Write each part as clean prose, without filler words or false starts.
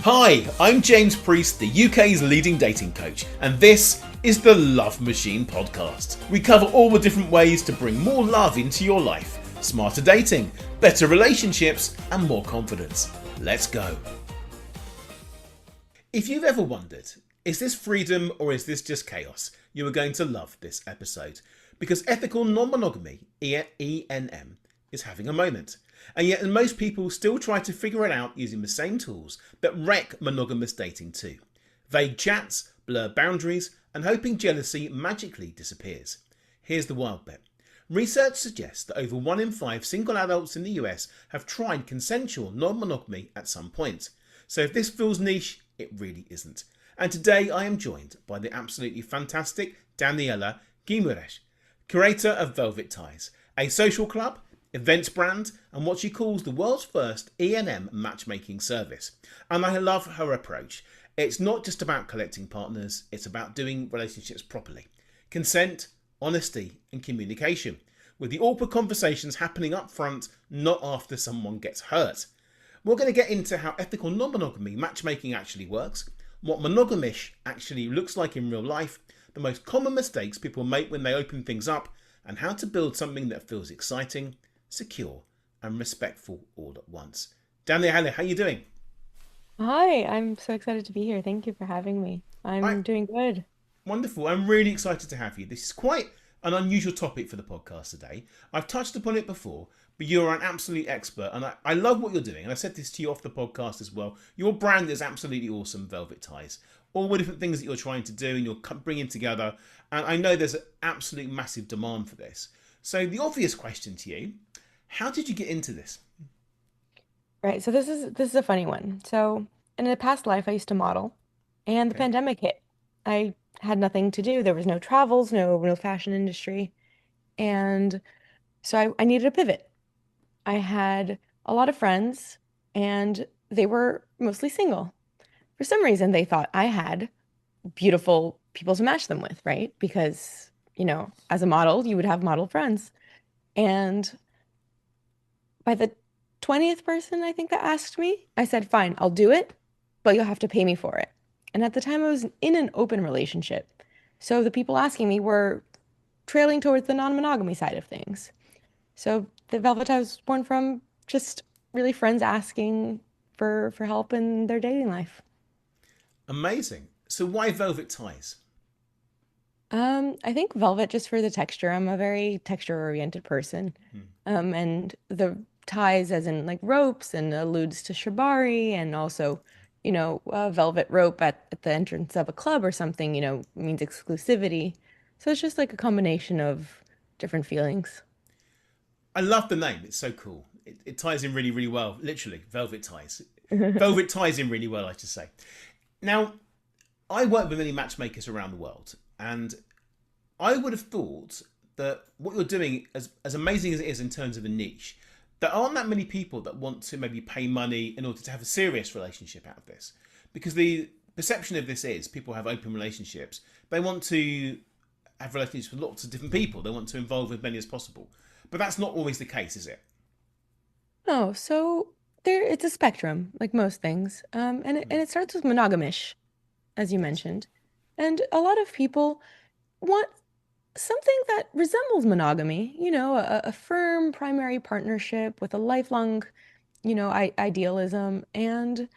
Hi, I'm James Preece, the UK's leading dating coach, and this is the Love Machine podcast. We cover all the different ways to bring more love into your life, smarter dating, better relationships, and more confidence. Let's go. If you've ever wondered, is this freedom or is this just chaos? You are going to love this episode, because ethical non-monogamy, ENM, is having a moment. And yet most people still try to figure it out using the same tools that wreck monogamous dating too. Vague chats, blurred boundaries, and hoping jealousy magically disappears. Here's the wild bit. Research suggests that over 1 in 5 single adults in the US have tried consensual non-monogamy at some point. So if this feels niche, it really isn't. And today I am joined by the absolutely fantastic Daniella Guimaraes, curator of Velvet Ties, a social club, events brand, and what she calls the world's first ENM matchmaking service. And I love her approach. It's not just about collecting partners, it's about doing relationships properly. Consent, honesty, and communication, with the awkward conversations happening up front, not after someone gets hurt. We're going to get into how ethical non-monogamy matchmaking actually works, what monogamish actually looks like in real life, the most common mistakes people make when they open things up, and how to build something that feels exciting, secure, and respectful all at once. Daniella, how are you doing? Hi, I'm so excited to be here. Thank you for having me. I I'm doing good. Wonderful. I'm really excited to have you. This is quite an unusual topic for the podcast today. I've touched upon it before, but you're an absolute expert, and I love what you're doing. And I said this to you off the podcast as well. Your brand is absolutely awesome, Velvet Ties. All the different things that you're trying to do and you're bringing together. And I know there's an absolute massive demand for this. So the obvious question to you, how did you get into this? Right, so this is a funny one. So, in a past life, I used to model, and the Okay. pandemic hit. I had nothing to do. There was no travels, no fashion industry, and so I needed a pivot. I had a lot of friends, and they were mostly single. For some reason, they thought I had beautiful people to match them with, right? Because, as a model, you would have model friends. And by the 20th person I think that asked me, I said, fine, I'll do it, but you'll have to pay me for it. And at the time, I was in an open relationship. So the people asking me were trailing towards the non-monogamy side of things. So the Velvet Tie was born from just really friends asking for help in their dating life. Amazing. So why Velvet Ties? I think velvet just for the texture. I'm a very texture-oriented person. Hmm. And the ties as in like ropes and alludes to shibari and also, a velvet rope at the entrance of a club or something, means exclusivity. So it's just like a combination of different feelings. I love the name. It's so cool. It ties in really, really well. Literally, Velvet Ties. Velvet ties in really well, I should say. Now, I work with many matchmakers around the world, and I would have thought that what you're doing, as amazing as it is in terms of a niche, there aren't that many people that want to maybe pay money in order to have a serious relationship out of this. Because the perception of this is people have open relationships. They want to have relationships with lots of different people. They want to involve as many as possible. But that's not always the case, is it? Oh, so there it's a spectrum, like most things. And it starts with monogamish, as you mentioned. And a lot of people want something that resembles monogamy, a firm primary partnership with a lifelong, idealism, and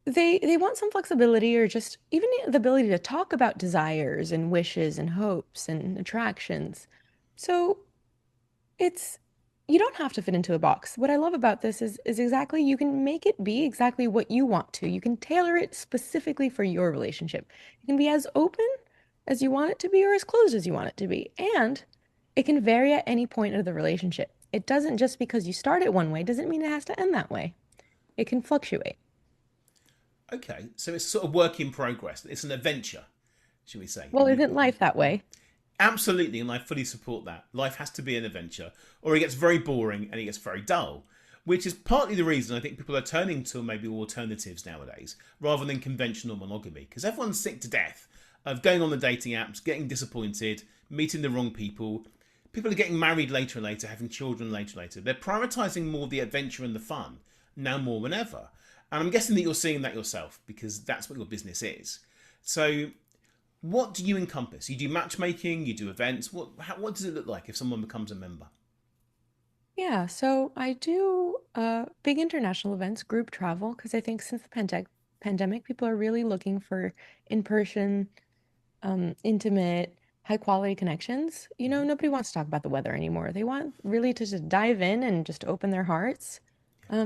they want some flexibility or just even the ability to talk about desires and wishes and hopes and attractions. So it's you don't have to fit into a box. What I love about this is exactly you can make it be exactly what you want to. You can tailor it specifically for your relationship. You can be as open as you want it to be or as closed as you want it to be. And it can vary at any point of the relationship. It doesn't just because you start it one way doesn't mean it has to end that way. It can fluctuate. Okay, so it's a sort of work in progress. It's an adventure, should we say? Well, isn't life that way? Absolutely, and I fully support that. Life has to be an adventure, or it gets very boring and it gets very dull, which is partly the reason I think people are turning to maybe alternatives nowadays rather than conventional monogamy, because everyone's sick to death of going on the dating apps, getting disappointed, meeting the wrong people. People are getting married later and later, having children later and later. They're prioritising more the adventure and the fun now more than ever. And I'm guessing that you're seeing that yourself because that's what your business is. So, what do you encompass? You do matchmaking, you do events. What does it look like if someone becomes a member? Yeah, so I do big international events, group travel, because I think since the pandemic, people are really looking for in-person, intimate, high-quality connections. Nobody wants to talk about the weather anymore. They want really to just dive in and just open their hearts.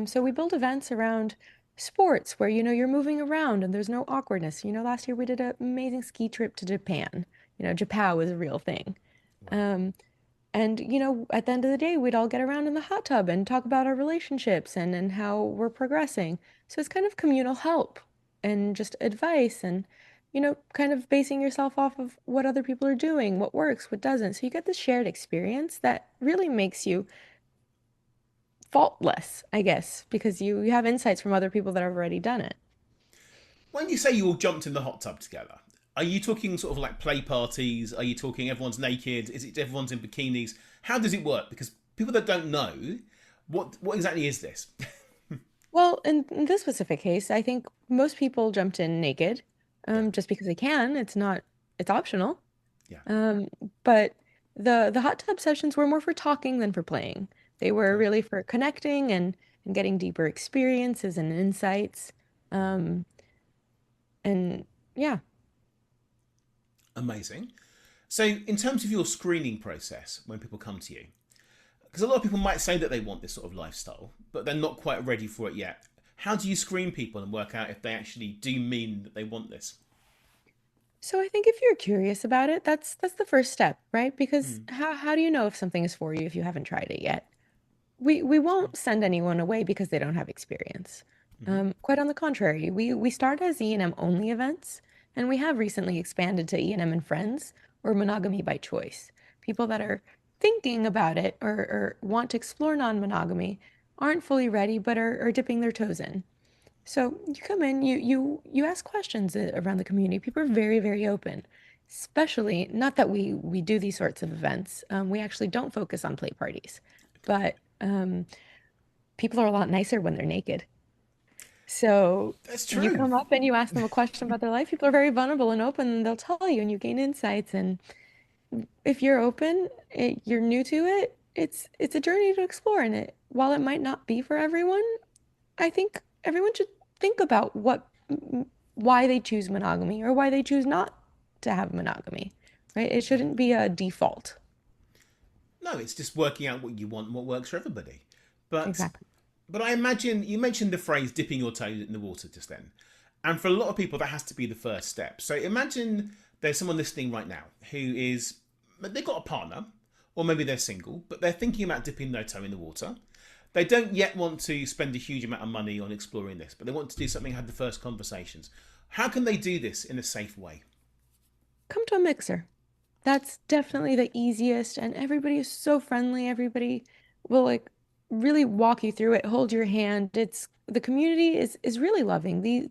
So we build events around sports where, you're moving around and there's no awkwardness. Last year we did an amazing ski trip to Japan. Japan is a real thing. Wow, Um, and, at the end of the day, we'd all get around in the hot tub and talk about our relationships and how we're progressing. So it's kind of communal help and just advice and, kind of basing yourself off of what other people are doing, what works, what doesn't. So you get this shared experience that really makes you faultless, I guess, because you have insights from other people that have already done it. when you say you all jumped in the hot tub together, are you talking sort of like play parties? Are you talking everyone's naked? Is it everyone's in bikinis? How does it work? Because people that don't know, what exactly is this? Well, in this specific case, I think most people jumped in naked, Yeah, just because they can. It's optional. yeah, Um, but the hot tub sessions were more for talking than for playing. They were okay, really for connecting and getting deeper experiences and insights. Um, and yeah. amazing. So, in terms of your screening process, when people come to you, because a lot of people might say that they want this sort of lifestyle, but they're not quite ready for it yet. How do you screen people and work out if they actually do mean that they want this? So I think if you're curious about it, that's the first step, right? Because Hmm. how do you know if something is for you if you haven't tried it yet? We True. won't send anyone away because they don't have experience. Hmm. Quite on the contrary, we start as E&M only events, and we have recently expanded to E&M and friends or monogamy by choice. People that are thinking about it or want to explore non-monogamy aren't fully ready but are dipping their toes in. So you come in, you ask questions around the community. People are very, very open, especially not that we do these sorts of events. We actually don't focus on play parties, but people are a lot nicer when they're naked. So That's you true. come up and you ask them a question about their life. People are very vulnerable and open, and they'll tell you, and you gain insights. And if you're open, you're new to it. It's a journey to explore, and while it might not be for everyone, I think everyone should think about why they choose monogamy or why they choose not to have monogamy, right? It Yeah. shouldn't be a default. No, it's just working out what you want and what works for everybody. But Exactly. but I imagine you mentioned the phrase dipping your toe in the water just then. And for a lot of people that has to be the first step. So imagine there's someone listening right now who is they've got a partner or maybe they're single, but they're thinking about dipping their toe in the water. They don't yet want to spend a huge amount of money on exploring this, but they want to do something, have the first conversations. How can they do this in a safe way? Come to a mixer. That's definitely the easiest, and everybody is so friendly. Everybody will really walk you through it, hold your hand. It's the community is really loving. The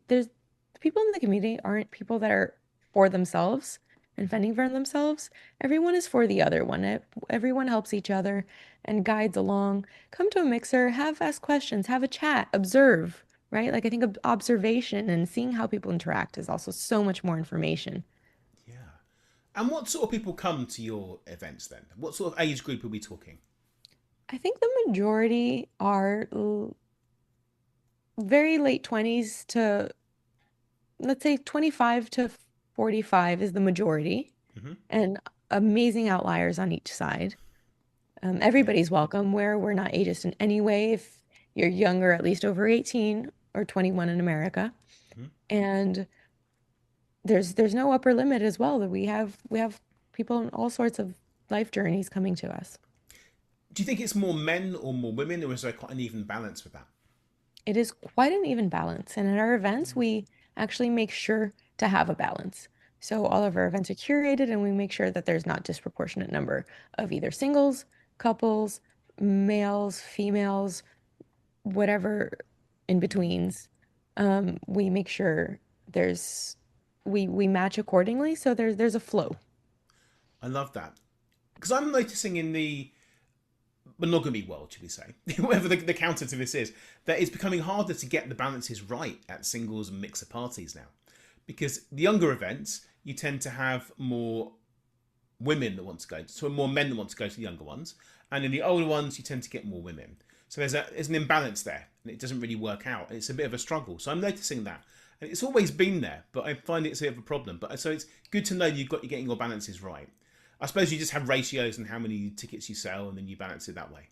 people in the community aren't people that are for themselves and fending for themselves. Everyone is for the other one. Everyone helps each other and guides along. Come to a mixer, ask questions, have a chat, observe, right? Like I think observation and seeing how people interact is also so much more information. Yeah. And what sort of people come to your events then? What sort of age group are we talking? I think the majority are very late 20s to, let's say, 25 to 45 is the majority, Hmm. and amazing outliers on each side. Yeah. Everybody's welcome where we're not ageist in any way if you're younger, at least over 18 or 21 in America. Hmm. And there's no upper limit as well that we have people in all sorts of life journeys coming to us. Do you think it's more men or more women, or is there quite an even balance with that? It is quite an even balance. And at our events, we actually make sure to have a balance. So all of our events are curated and we make sure that there's not disproportionate number of either singles, couples, males, females, whatever in betweens. We make sure there's we match accordingly. So there's a flow. I love that because I'm noticing in the monogamy world, should we say, whatever the counter to this is, that it's becoming harder to get the balances right at singles and mixer parties now. Because the younger events, you tend to have more women that want to go, so more men that want to go to the younger ones. And in the older ones, you tend to get more women. So there's an imbalance there, and it doesn't really work out. It's a bit of a struggle. So I'm noticing that. And it's always been there, but I find it's a bit of a problem. But so it's good to know you're getting your balances right. I suppose you just have ratios and how many tickets you sell, and then you balance it that way.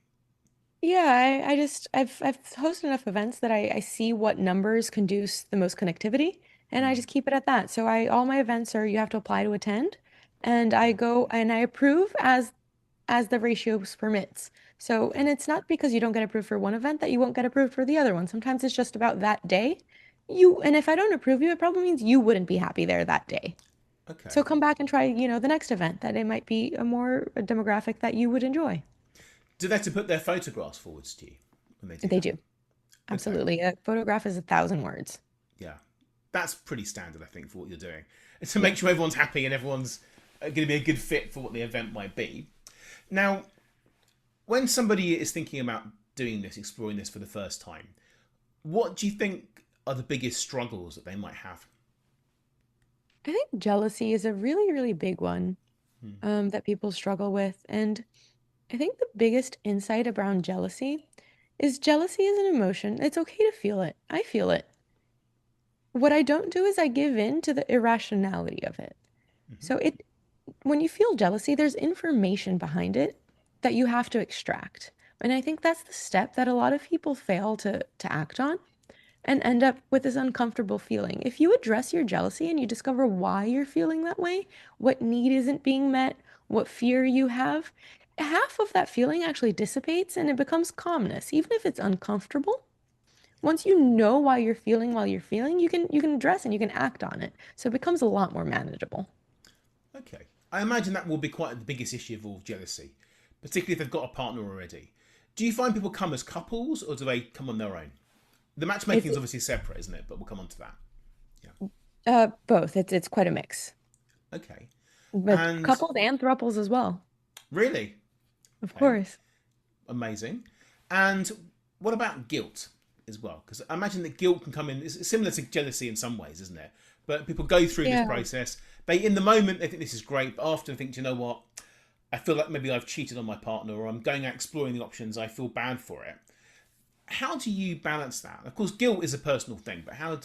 Yeah, I've hosted enough events that I see what numbers conduce the most connectivity, and I just keep it at that. So I all my events are you have to apply to attend, and I go and I approve as the ratios permits. So, and it's not because you don't get approved for one event that you won't get approved for the other one. Sometimes it's just about that day. And if I don't approve you, it probably means you wouldn't be happy there that day. Okay. So come back and try, the next event that it might be a demographic that you would enjoy. Do they have to put their photographs forwards to you when they do They that? do. Okay. Absolutely. A photograph is 1,000 words. Yeah. That's pretty standard, I think, for what you're doing. And to Yeah. make sure everyone's happy and everyone's going to be a good fit for what the event might be. Now, when somebody is thinking about doing this, exploring this for the first time, what do you think are the biggest struggles that they might have? I think jealousy is a really, really big one Hmm. that people struggle with. And I think the biggest insight around jealousy is an emotion. It's okay to feel it. I feel it. What I don't do is I give in to the irrationality of it. Hmm. So when you feel jealousy, there's information behind it that you have to extract. And I think that's the step that a lot of people fail to act on and end up with this uncomfortable feeling. If you address your jealousy and you discover why you're feeling that way, what need isn't being met, what fear you have, half of that feeling actually dissipates and it becomes calmness, even if it's uncomfortable. Once you know why you're feeling while you're feeling, you can address and you can act on it. So it becomes a lot more manageable. Okay. I imagine that will be quite the biggest issue of all jealousy, particularly if they've got a partner already. Do you find people come as couples or do they come on their own? The matchmaking It's is obviously separate, isn't it? But we'll come on to that. Yeah. both. It's quite a mix. Okay. But And couples and throuples as well, really? of Okay. course. Amazing. And what about guilt as well? Because I imagine that guilt can come in. It's similar to jealousy in some ways, isn't it? But people go through this Yeah. process. In the moment, they think this is great, but after they think, "Do you know what? I feel like maybe I've cheated on my partner, or I'm going out exploring the options. I feel bad for it." How do you balance that? Of course, guilt is a personal thing, but how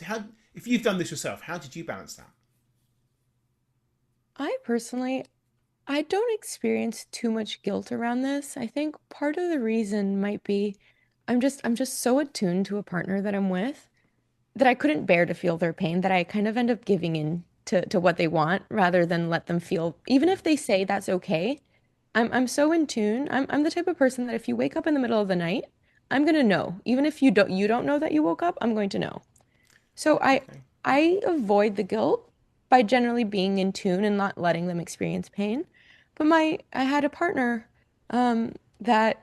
if you've done this yourself, how did you balance that? I personally, I don't experience too much guilt around this. I think part of the reason might be I'm just so attuned to a partner that I'm with that I couldn't bear to feel their pain that I kind of end up giving in to what they want rather than let them feel even if they say that's okay. I'm so in tune. I'm the type of person that if you wake up in the middle of the night, I'm gonna know. Even if you don't know that you woke up, I'm going to know. So Okay. I avoid the guilt by generally being in tune and not letting them experience pain. But I had a partner that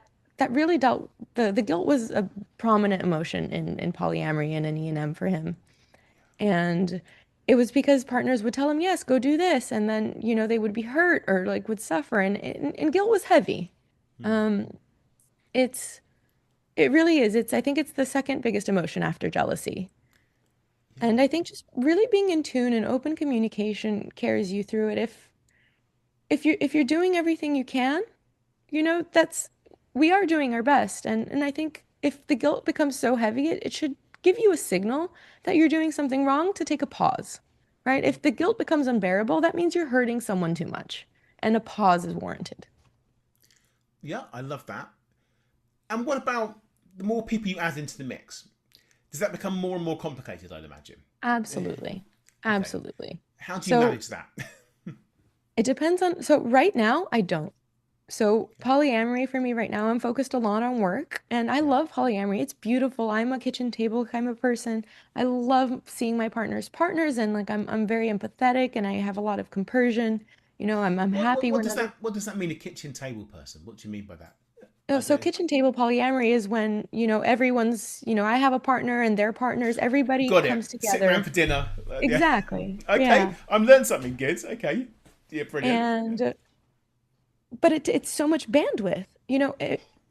really dealt the guilt was a prominent emotion in polyamory and in E&M for him. And it was because partners would tell him, yes, go do this, and then, they would be hurt or like would suffer and guilt was heavy. Hmm. Um it's it really is. I think it's the second biggest emotion after jealousy. Yeah. And I think just really being in tune and open communication carries you through it. If you're doing everything you can, that's we are doing our best. And I think if the guilt becomes so heavy, it should give you a signal that you're doing something wrong to take a pause, right? If the guilt becomes unbearable, that means you're hurting someone too much, and a pause is warranted. Yeah, I love that. And what about the more people you add into the mix? Does that become more and more complicated, I'd imagine? Absolutely. Okay. Absolutely. How do you So manage that? it depends so right now I don't. So Okay. polyamory for me right now, I'm focused a lot on work and I Yeah. love polyamory. It's beautiful. I'm a kitchen table kind of person. I love seeing my partners and like I'm very empathetic and I have a lot of compersion. I'm happy when other What does that mean? A kitchen table person? What do you mean by that? Oh, I so don't. kitchen table polyamory is when, everyone's, I have a partner and their partners, everybody Got it. comes Sitting around together. for dinner. Yeah. Exactly. Okay. Yeah. I'm learned something good. Okay. Yeah. Brilliant. Yeah. And but it's so much bandwidth.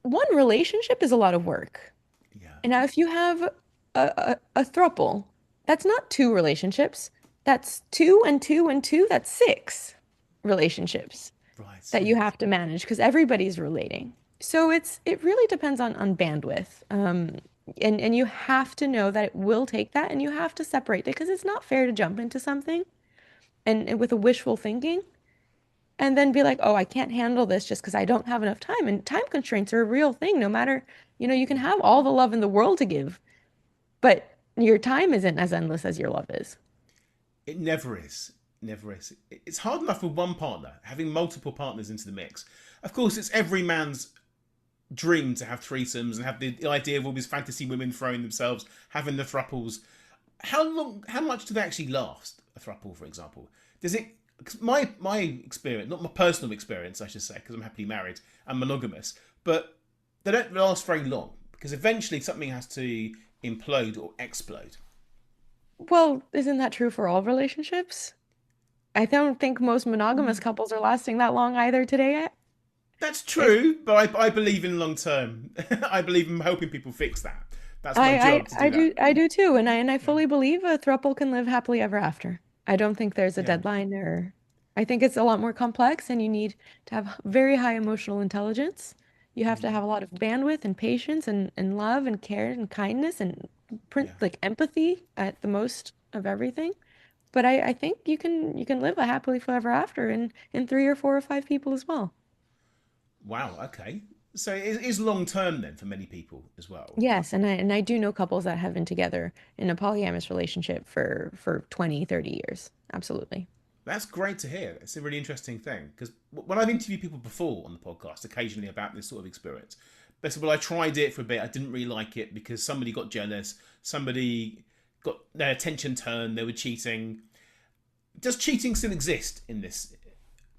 one relationship is a lot of work. Yeah. And now if you have a throuple, that's not two relationships. That's two and two and two. That's six relationships Right. that you Yes. have to manage because everybody's relating. So it really depends on bandwidth. And you have to know that it will take that and you have to separate it because it's not fair to jump into something and with a wishful thinking and then be like, oh, I can't handle this just because I don't have enough time. And time constraints are a real thing, no matter, you can have all the love in the world to give, but your time isn't as endless as your love is. It never is. Never is. It's hard enough with one partner. Having multiple partners into the mix. Of course, it's every man's dream to have threesomes and have the idea of all these fantasy women throwing themselves, having the thruples. How long? How much do they actually last? A thruple, for example, does it? Cause my experience, not my personal experience, I should say, because I'm happily married and monogamous, but they don't last very long because eventually something has to implode or explode. Well, isn't that true for all relationships? I don't think most monogamous couples are lasting that long either today. That's If true, but I believe in long term. I believe in helping people fix that. That's my job to do that. I do too, and I Yeah, fully believe a throuple can live happily ever after. I don't think there's a yeah, deadline or I think it's a lot more complex and you need to have very high emotional intelligence. You have to have a lot of bandwidth and patience and love and care and kindness and print yeah. like empathy at the most of everything. But I think you can live a happily forever after in three or four or five people as well. Wow. Okay. So it is long term then for many people as well. Yes, and I do know couples that have been together in a polyamorous relationship for 20, 30 years. Absolutely. That's great to hear. It's a really interesting thing because when I've interviewed people before on the podcast, occasionally about this sort of experience, they said, "Well, I tried it for a bit. I didn't really like it because somebody got jealous. Somebody got their attention turned. They were cheating. Does cheating still exist in this?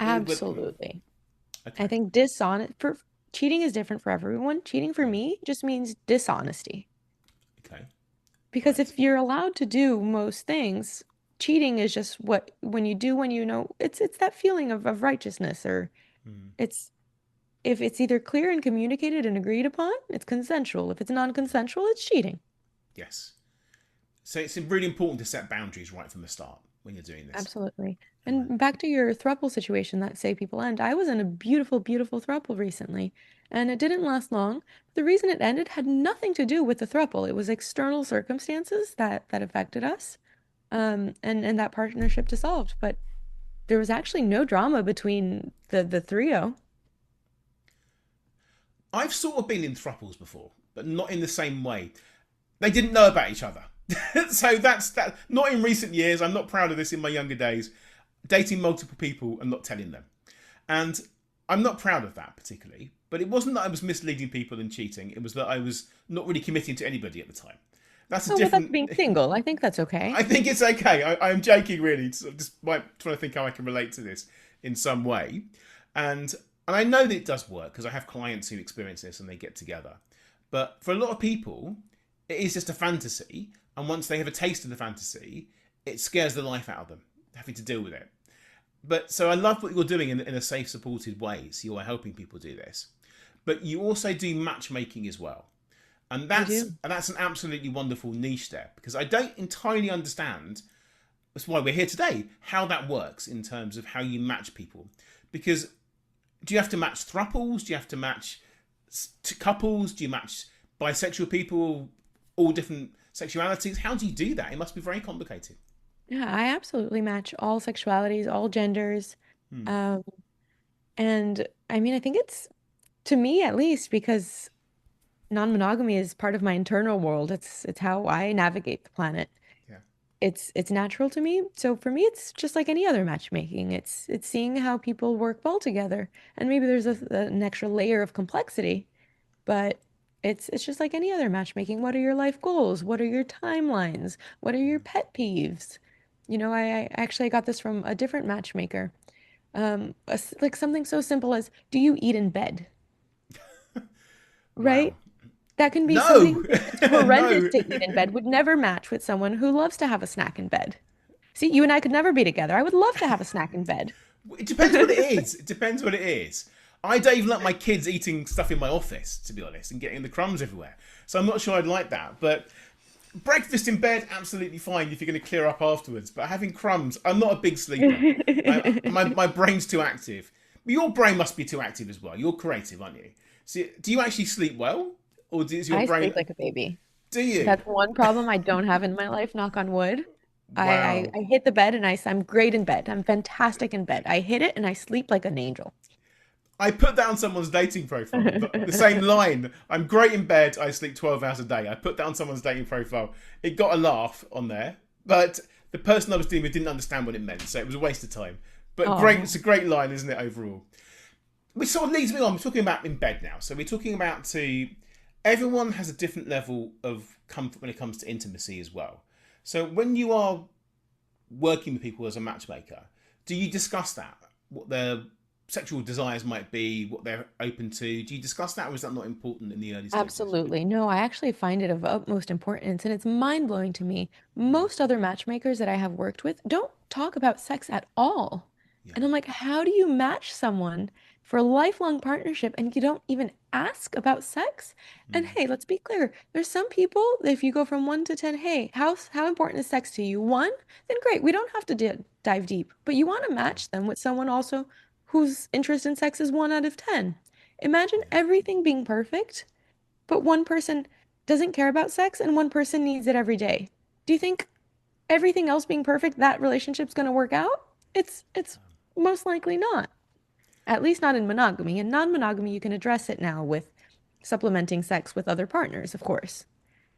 Absolutely. I Okay. think dishonest for cheating is different for everyone. Cheating for Yeah. me just means dishonesty. Okay. Because Right. if you're allowed to do most things, cheating is just what when you know it's that feeling of righteousness or Mm, it's if it's either clear and communicated and agreed upon, it's consensual. If it's non-consensual, it's cheating. yes. So it's really important to set boundaries right from the start when you're doing this. Absolutely. All right. And back to your throuple situation that say people end. I was in a beautiful, beautiful throuple recently, and it didn't last long. The reason it ended had nothing to do with the throuple. It was external circumstances that affected us, and that partnership dissolved. But there was actually no drama between the trio. I've sort of been in thruples before, but not in the same way. They didn't know about each other. So that's that. Not in recent years. I'm not proud of this in my younger days. Dating multiple people and not telling them. And I'm not proud of that particularly. But it wasn't that I was misleading people and cheating. It was that I was not really committing to anybody at the time. That's a Oh, well, that's different. being single. I think that's okay. I think it's okay. I'm joking, really. Just trying to think how I can relate to this in some way, and and I know that it does work because I have clients who experience this and they get together. But for a lot of people, it is just a fantasy, and once they have a taste of the fantasy, it scares the life out of them having to deal with it. But so I love what you're doing in a safe, supported way. So you are helping people do this, but you also do matchmaking as well, I do. and that's an absolutely wonderful niche there because I don't entirely understand. That's why we're here today. How that works in terms of how you match people, because do you have to match thruples? Do you have to match couples? Do you match bisexual people, all different sexualities? How do you do that? It must be very complicated. Yeah, I absolutely match all sexualities, all genders. Hmm. Um, and I mean, I think it's to me at least because non-monogamy is part of my internal world. It's how I navigate the planet. Yeah. It's natural to me. So for me, it's just like any other matchmaking. It's seeing how people work well together. And maybe there's an extra layer of complexity, but it's just like any other matchmaking. What are your life goals? What are your timelines? What are your pet peeves? I actually got this from a different matchmaker. Like something so simple as, do you eat in bed? Wow. Right? That can be No. something that's horrendous No. to eat in bed, would never match with someone who loves to have a snack in bed. See, you and I could never be together. I would love to have a snack in bed. It depends what it is. It depends what it is. I don't even like my kids eating stuff in my office, to be honest, and getting the crumbs everywhere. So I'm not sure I'd like that. But breakfast in bed, absolutely fine if you're going to clear up afterwards. But having crumbs, I'm not a big sleeper. My brain's too active. Your brain must be too active as well. You're creative, aren't you? So, do you actually sleep well, or does your I brain? sleep like a baby. Do you? That's one problem I don't have in my life, knock on wood. Wow. I hit the bed and I'm great in bed. I'm fantastic in bed. I hit it and I sleep like an angel. I put that on someone's dating profile. The same line. I'm great in bed. I sleep 12 hours a day. I put that on someone's dating profile. It got a laugh on there, but the person I was dealing with didn't understand what it meant, so it was a waste of time. But great, Oh, it's a great line, isn't it, overall? Which sort of leads me on. We're talking about in bed now. So we're talking about everyone has a different level of comfort when it comes to intimacy as well. So when you are working with people as a matchmaker, do you discuss that? What their sexual desires might be, what they're open to? Do you discuss that, or is that not important in the early stages? absolutely. No, I actually find it of utmost importance, and it's mind-blowing to me. Mm, Most other matchmakers that I have worked with don't talk about sex at all. yeah. And I'm like, how do you match someone for a lifelong partnership and you don't even ask about sex? And Mm, hey, let's be clear. There's some people, if you go from 1 to 10, hey, how important is sex to you? One, then great. We don't have to dive deep, but you want to sure. match them with someone also whose interest in sex is 1 out of 10. Imagine Yeah. everything being perfect, but one person doesn't care about sex and one person needs it every day. Do you think everything else being perfect, that relationship's going to work out? It's most likely not. At least not in monogamy. In non-monogamy, you can address it now with supplementing sex with other partners, of course.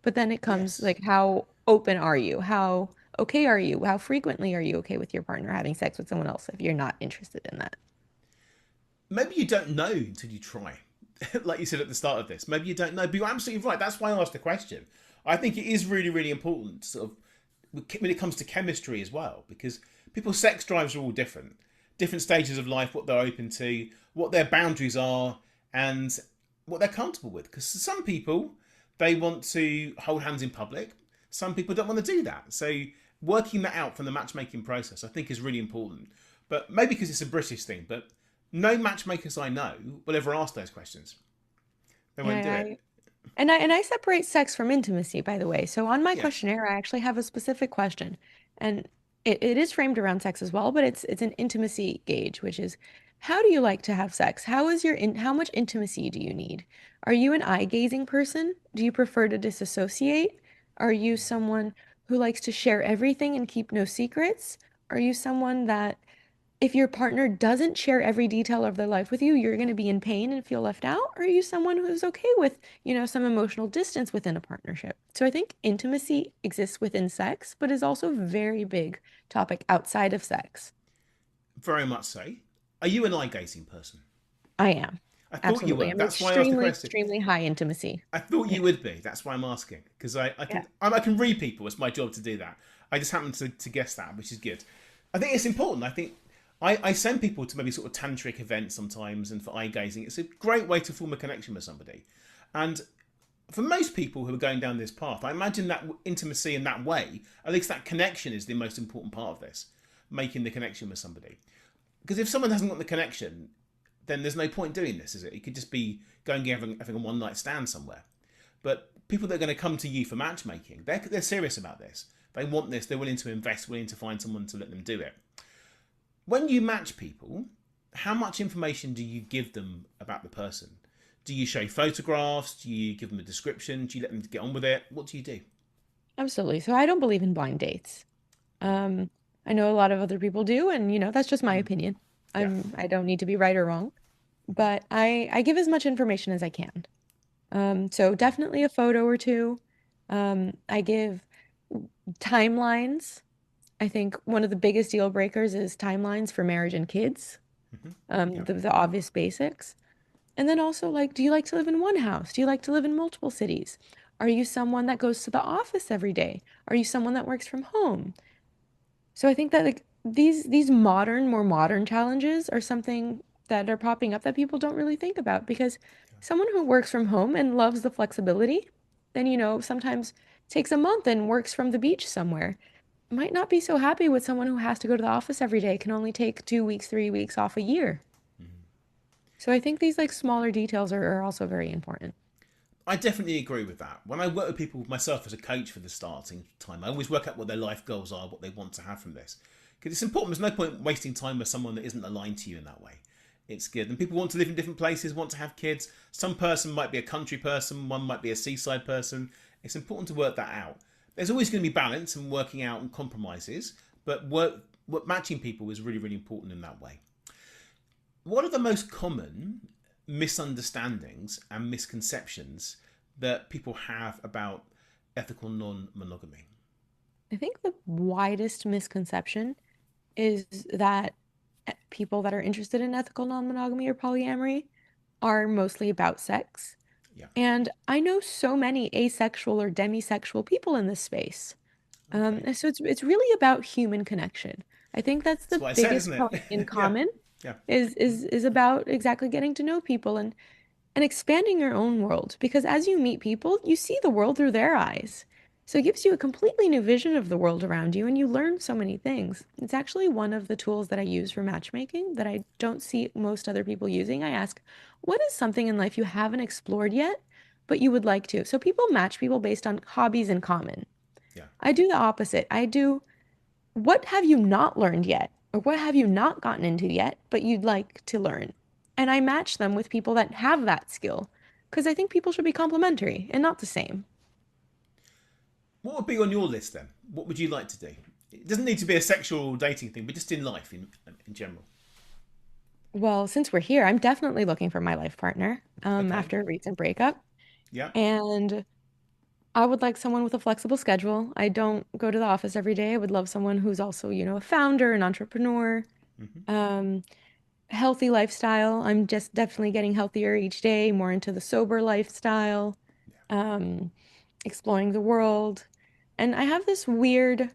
But then it comes Yes. like how open are you? How okay are you? How frequently are you okay with your partner having sex with someone else if you're not interested in that? Maybe you don't know until you try. Like you said at the start of this, maybe you don't know, but you're absolutely right. That's why I asked the question. I think it is really, really important, sort of, when it comes to chemistry as well, because people's sex drives are all different stages of life, what they're open to, what their boundaries are, and what they're comfortable with. Because some people, they want to hold hands in public. Some people don't want to do that. So working that out from the matchmaking process, I think, is really important. But maybe because it's a British thing, but no matchmakers I know will ever ask those questions. They Yeah, won't do it. and I separate sex from intimacy, by the way. So on my Yes. questionnaire, I actually have a specific question, and it is framed around sex as well, but it's an intimacy gauge, which is how do you like to have sex? How much intimacy do you need? Are you an eye-gazing person? Do you prefer to disassociate? Are you someone who likes to share everything and keep no secrets? Are you someone that if your partner doesn't share every detail of their life with you, you're going to be in pain and feel left out? Or are you someone who's okay with, some emotional distance within a partnership? So I think intimacy exists within sex, but is also a very big topic outside of sex. Very much so. Are you an eye gazing person? I am. I thought you Absolutely. were. I'm That's why I asked the extremely, question. extremely high intimacy. I thought Yeah. you would be. That's why I'm asking. Because Yeah. I can read people. It's my job to do that. I just happen to guess that, which is good. I think it's important. I think I send people to maybe sort of tantric events sometimes and for eye gazing. It's a great way to form a connection with somebody. And for most people who are going down this path, I imagine that intimacy in that way, at least that connection, is the most important part of this, making the connection with somebody. Because if someone hasn't got the connection, then there's no point doing this, is it? It could just be going and having a one night stand somewhere. But people that are going to come to you for matchmaking, they're serious about this. They want this. They're willing to invest, willing to find someone to let them do it. When you match people, how much information do you give them about the person? Do you show photographs? Do you give them a description? Do you let them get on with it? What do you do? Absolutely. So I don't believe in blind dates. Yeah. Um, I know a lot of other people do, and that's just my opinion. Yeah. I don't need to be right or wrong, but I give as much information as I can. So definitely a photo or two. I give timelines. I think one of the biggest deal breakers is timelines for marriage and kids. Yeah. The obvious basics. And then also, like, do you like to live in one house? Do you like to live in multiple cities? Are you someone that goes to the office every day? Are you someone that works from home? So I think that like these more modern challenges are something that are popping up that people don't really think about because someone who works from home and loves the flexibility, then sometimes takes a month and works from the beach somewhere, might not be so happy with someone who has to go to the office every day, can only take 2 weeks, 3 weeks off a year. So I think these like smaller details are also very important. I definitely agree with that. When I work with people, myself as a coach for the starting time, I always work out what their life goals are, what they want to have from this. Because it's important. There's no point wasting time with someone that isn't aligned to you in that way. It's good. And people want to live in different places, want to have kids. Some person might be a country person, one might be a seaside person. It's important to work that out. There's always going to be balance and working out and compromises, but matching people is really, really important in that way. What are the most common misunderstandings and misconceptions that people have about ethical non-monogamy? I think the widest misconception is that people that are interested in ethical non-monogamy or polyamory are mostly about sex. Yeah. And I know so many asexual or demisexual people in this space. Okay. And so it's really about human connection. I think that's That's the what I said, biggest isn't point in it? Yeah. common Yeah. is about exactly getting to know people and expanding your own world. Because as you meet people, you see the world through their eyes. So it gives you a completely new vision of the world around you, and you learn so many things. It's actually one of the tools that I use for matchmaking that I don't see most other people using. I ask, what is something in life you haven't explored yet, but you would like to? So people match people based on hobbies in common. Yeah. I do the opposite. I do, what have you not learned yet? Or what have you not gotten into yet, but you'd like to learn? And I match them with people that have that skill because I think people should be complementary and not the same. What would be on your list then? What would you like to do? It doesn't need to be a sexual dating thing, but just in life in general. Well, since we're here, I'm definitely looking for my life partner Okay. after a recent breakup. Yeah. And I would like someone with a flexible schedule. I don't go to the office every day. I would love someone who's also, a founder, an entrepreneur, Hmm. um, healthy lifestyle. I'm just definitely getting healthier each day, more into the sober lifestyle, Yeah. um, exploring the world. And I have this weird,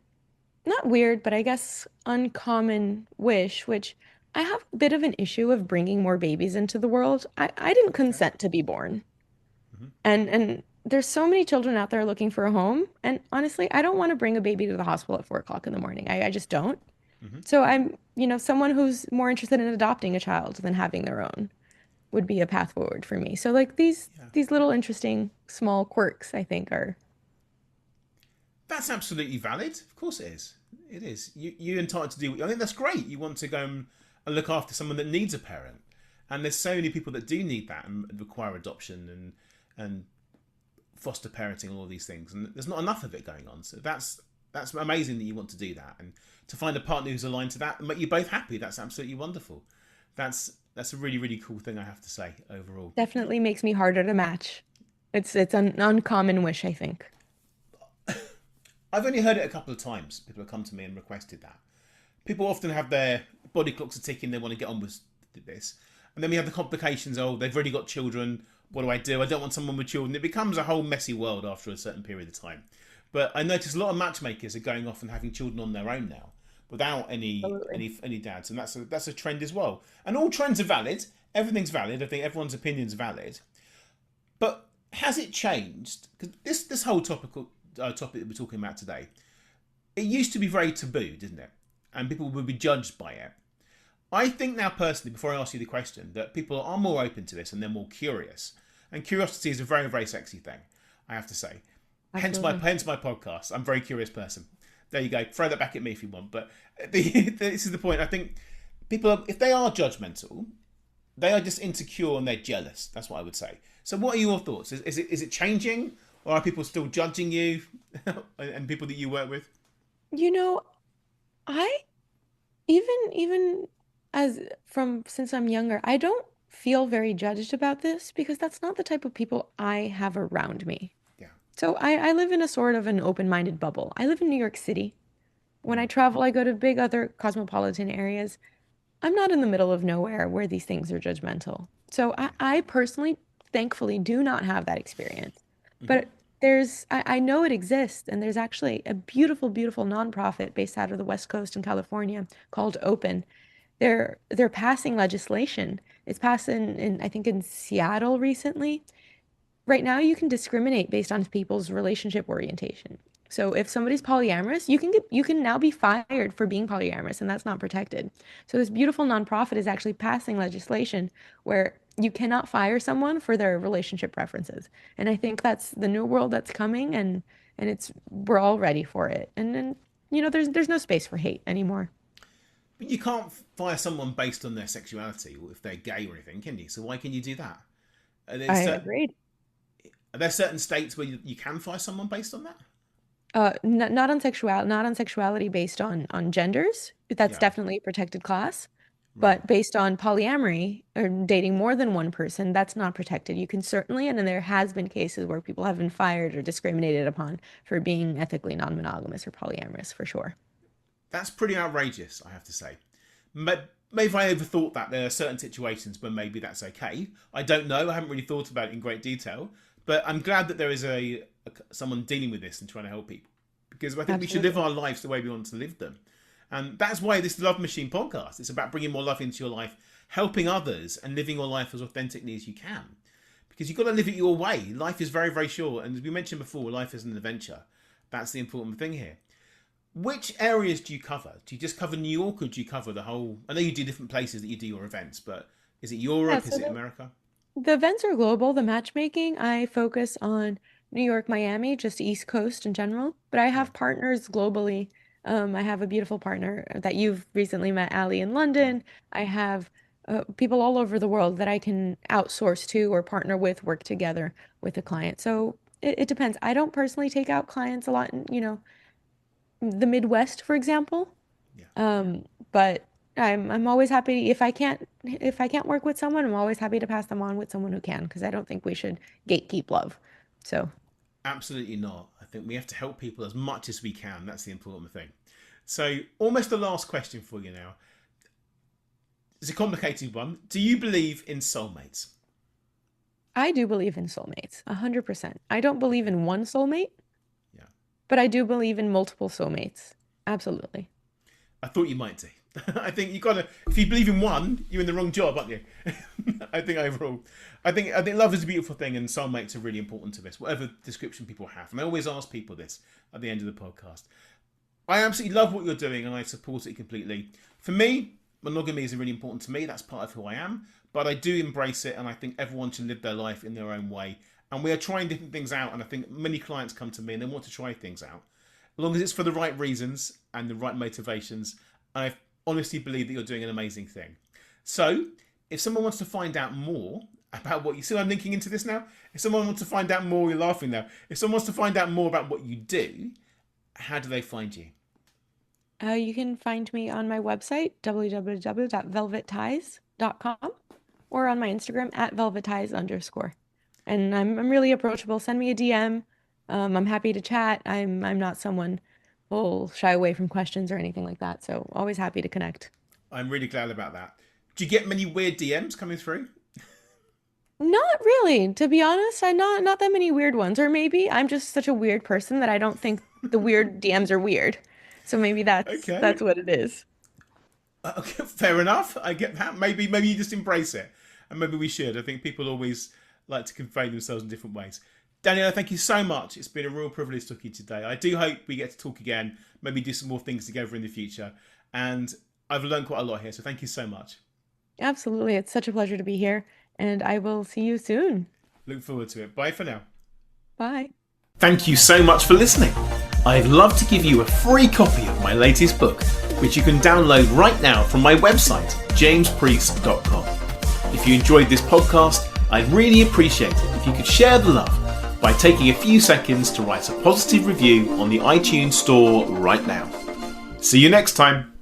not weird, but I guess uncommon wish, which I have a bit of an issue of bringing more babies into the world. I didn't Okay. consent to be born. Hmm. And there's so many children out there looking for a home. And honestly, I don't want to bring a baby to the hospital at 4 o'clock in the morning. I just don't. Hmm. So I'm, someone who's more interested in adopting a child than having their own would be a path forward for me. So like these Yeah. these little interesting small quirks, I think are That's absolutely valid. Of course it is. It is. You're entitled to do. I think that's great. You want to go and look after someone that needs a parent, and there's so many people that do need that and require adoption and foster parenting and all these things, and there's not enough of it going on. So that's amazing that you want to do that, and to find a partner who's aligned to that and make you both happy. That's absolutely wonderful. That's a really really cool thing, I have to say overall. definitely makes me harder to match. It's an uncommon wish, I think. I've only heard it a couple of times. People have come to me and requested that. People often have their body clocks are ticking. They want to get on with this, and then we have the complications. Oh, they've already got children. What do I do? I don't want someone with children. It becomes a whole messy world after a certain period of time. But I notice a lot of matchmakers are going off and having children on their own now, without Absolutely. any dads, and that's a trend as well. And all trends are valid. Everything's valid. I think everyone's opinion's valid. But has it changed? Because this whole topic that we're talking about today, it used to be very taboo, didn't it? And people would be judged by it. I think now, personally, before I ask you the question, that people are more open to this and they're more curious. And curiosity is a very, very sexy thing, I have to say. Absolutely. Hence my podcast. I'm a very curious person. There you go. Throw that back at me if you want. But this is the point. I think people, if they are judgmental, they are just insecure and they're jealous. That's what I would say. So, what are your thoughts? Is it changing, or are people still judging you and people that you work with? You know, I even as from since I'm younger, I don't feel very judged about this because that's not the type of people I have around me. Yeah. So I live in a sort of an open-minded bubble. I live in New York City. When I Mm. travel, I go to big other cosmopolitan areas. I'm not in the middle of nowhere where these things are judgmental. So I personally, thankfully, do not have that experience. Mm-hmm. But I know it exists, and there's actually a beautiful, beautiful nonprofit based out of the West Coast in California called Open. They're passing legislation. It's passed in I think in Seattle recently. Right now, you can discriminate based on people's relationship orientation. So if somebody's polyamorous, you can now be fired for being polyamorous, and that's not protected. So this beautiful nonprofit is actually passing legislation where you cannot fire someone for their relationship preferences. And I think that's the new world that's coming, and it's we're all ready for it. And then there's no space for hate anymore. But you can't fire someone based on their sexuality or if they're gay or anything, can you? So why can you do that? Are there, I cer- agreed. are there certain states where you can fire someone based on that? Not on sexuality based on genders. That's Yeah, definitely a protected class. right. But based on polyamory or dating more than one person, that's not protected. You can certainly, and then there has been cases where people have been fired or discriminated upon for being ethically non-monogamous or polyamorous, for sure. That's pretty outrageous, I have to say. Maybe I overthought that. There are certain situations where maybe that's okay. I don't know. I haven't really thought about it in great detail. But I'm glad that there is someone dealing with this and trying to help people. Because I think we should live Absolutely. our lives the way we want to live them. And that's why this Love Machine podcast is about bringing more love into your life, helping others, and living your life as authentically as you can. Because you've got to live it your way. Life is very, very short. And as we mentioned before, life is an adventure. That's the important thing here. Which areas do you cover? Do you just cover New York or do you cover the whole? I know you do different places that you do your events, but is it Yeah, Europe? Is so it America? the events are global. The matchmaking, I focus on New York, Miami, just East Coast in general. But I Yeah, have partners globally. I have a beautiful partner that you've recently met, Ali, in yeah. London. I have people all over the world that I can outsource to or partner with, work together with a client. So it depends. I don't personally take out clients a lot in, the Midwest, for example. Yeah. But I'm always happy if I can't work with someone, I'm always happy to pass them on with someone who can because I don't think we should gatekeep love. So, Absolutely not. I think we have to help people as much as we can. That's the important thing. So, almost the last question for you now. It's a complicated one. Do you believe in soulmates? I do believe in soulmates, 100%. I don't believe Okay. in one soulmate, Yeah. but I do believe in multiple soulmates. Absolutely. I thought you might do. I think you gotta. If you believe in one, you're in the wrong job, aren't you? I think overall, I think love is a beautiful thing, and soulmates are really important to this. Whatever description people have, and I always ask people this at the end of the podcast. I absolutely love what you're doing, and I support it completely. For me, monogamy is really important to me. That's part of who I am. But I do embrace it, and I think everyone should live their life in their own way. And we are trying different things out, and I think many clients come to me and they want to try things out, as long as it's for the right reasons and the right motivations. I honestly believe that you're doing an amazing thing. So, if someone wants to find out more about what you see, I'm linking into this now. If someone wants to find out more, you're laughing now. If someone wants to find out more about what you do, how do they find you? You can find me on my website, www.velvetties.com, or on my Instagram at velvetties_. And I'm really approachable. Send me a DM. I'm happy to chat. I'm not someone who'll shy away from questions or anything like that. So always happy to connect. I'm really glad about that. Do you get many weird DMs coming through? Not really, to be honest. I not that many weird ones. Or maybe I'm just such a weird person that I don't think the weird DMs are weird. So maybe Okay. that's what it is. Okay, fair enough. I get that. Maybe you just embrace it, and maybe we should. I think people always like to convey themselves in different ways. Daniela, thank you so much. It's been a real privilege talking to you today. I do hope we get to talk again, maybe do some more things together in the future. And I've learned quite a lot here, so thank you so much. Absolutely. It's such a pleasure to be here, and I will see you soon. Look forward to it. Bye for now. Bye. Thank you so much for listening. I'd love to give you a free copy of my latest book, which you can download right now from my website, jamespreece.com. If you enjoyed this podcast, I'd really appreciate it if you could share the love by taking a few seconds to write a positive review on the iTunes store right now. See you next time.